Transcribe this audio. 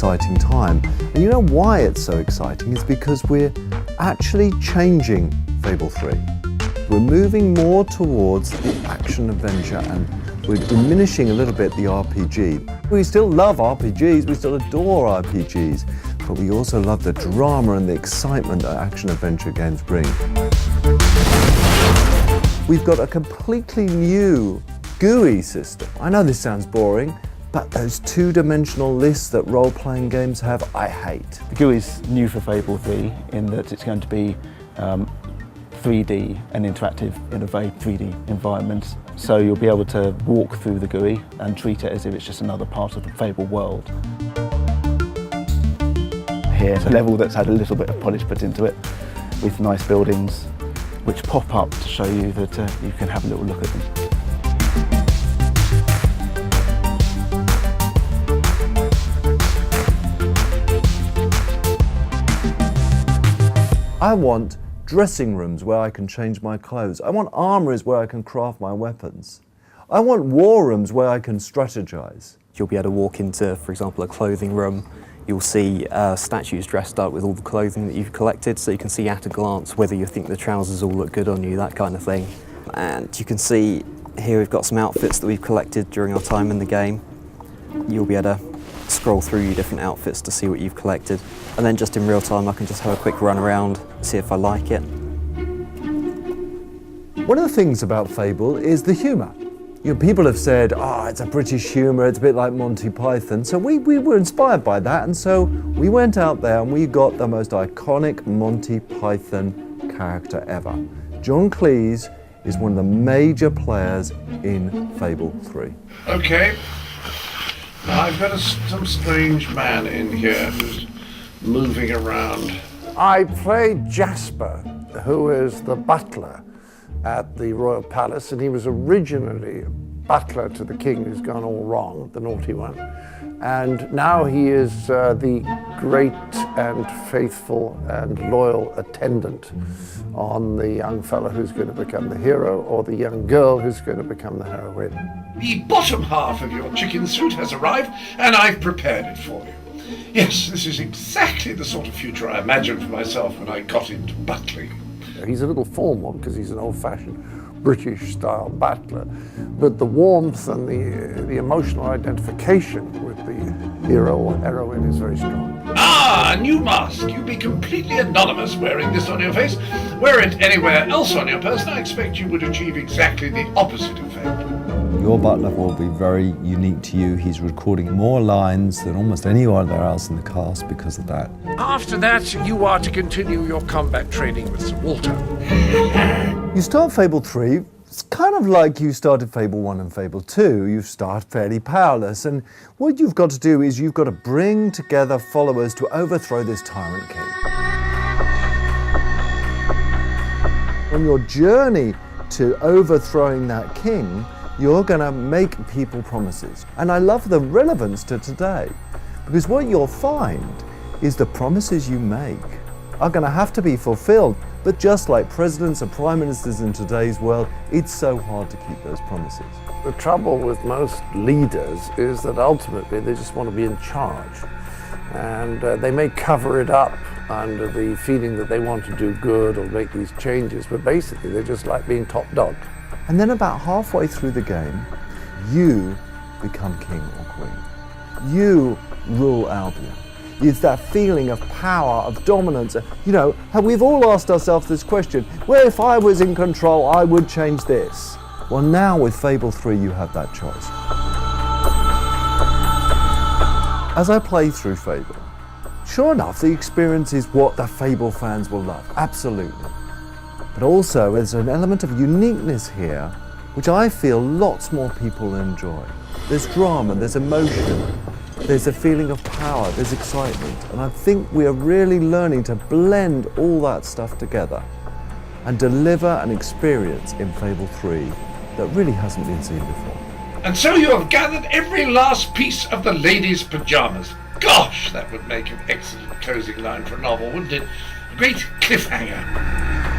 exciting time. And you know why it's so exciting? It's because we're actually changing Fable 3. We're moving more towards the action-adventure and we're diminishing a little bit the RPG. We still love RPGs, we still adore RPGs, but we also love the drama and the excitement that action-adventure games bring. We've got a completely new GUI system. I know this sounds boring, but those two-dimensional lists that role-playing games have, I hate. The GUI is new for Fable 3 in that it's going to be 3D and interactive in a very 3D environment. So you'll be able to walk through the GUI and treat it as if it's just another part of the Fable world. Here's a level that's had a little bit of polish put into it with nice buildings which pop up to show you that you can have a little look at them. I want dressing rooms where I can change my clothes. I want armories where I can craft my weapons. I want war rooms where I can strategize. You'll be able to walk into, for example, a clothing room. You'll see statues dressed up with all the clothing that you've collected, so you can see at a glance whether you think the trousers all look good on you, that kind of thing. And you can see here we've got some outfits that we've collected during our time in the game. You'll be able to scroll through your different outfits to see what you've collected. And then just in real time I can just have a quick run around, see if I like it. One of the things about Fable is the humour. You know, people have said, it's a British humour, it's a bit like Monty Python. So we were inspired by that, and so we went out there and we got the most iconic Monty Python character ever. John Cleese is one of the major players in Fable 3. Okay. Now I've got some strange man in here who's moving around. I played Jasper, who is the butler at the Royal Palace, and he was originally butler to the king who's gone all wrong, the naughty one. And now he is the great and faithful and loyal attendant on the young fellow who's going to become the hero, or the young girl who's going to become the heroine. The bottom half of your chicken suit has arrived, and I've prepared it for you. Yes, this is exactly the sort of future I imagined for myself when I got into butling. He's a little formal because he's an old-fashioned British-style butler, but the warmth and the emotional identification with the hero or heroine is very strong. Ah, a new mask. You'd be completely anonymous wearing this on your face. Wear it anywhere else on your person, I expect you would achieve exactly the opposite effect. Your butler will be very unique to you. He's recording more lines than almost anyone else in the cast because of that. After that, you are to continue your combat training with Sir Walter. You start Fable 3, it's kind of like you started Fable 1 and Fable 2. You start fairly powerless, and what you've got to do is you've got to bring together followers to overthrow this tyrant king. On your journey to overthrowing that king, you're going to make people promises. And I love the relevance to today, because what you'll find is the promises you make are going to have to be fulfilled. But just like presidents and prime ministers in today's world, it's so hard to keep those promises. The trouble with most leaders is that ultimately they just want to be in charge. And they may cover it up under the feeling that they want to do good or make these changes, but basically they just like being top dog. And then about halfway through the game, you become king or queen. You rule Albion. It's that feeling of power, of dominance. You know, we've all asked ourselves this question, well, if I was in control, I would change this. Well, now with Fable 3, you have that choice. As I play through Fable, sure enough, the experience is what the Fable fans will love, absolutely. But also, there's an element of uniqueness here, which I feel lots more people enjoy. There's drama, there's emotion, there's a feeling of power, there's excitement. And I think we are really learning to blend all that stuff together and deliver an experience in Fable 3 that really hasn't been seen before. And so you have gathered every last piece of the lady's pajamas. Gosh, that would make an excellent closing line for a novel, wouldn't it? A great cliffhanger.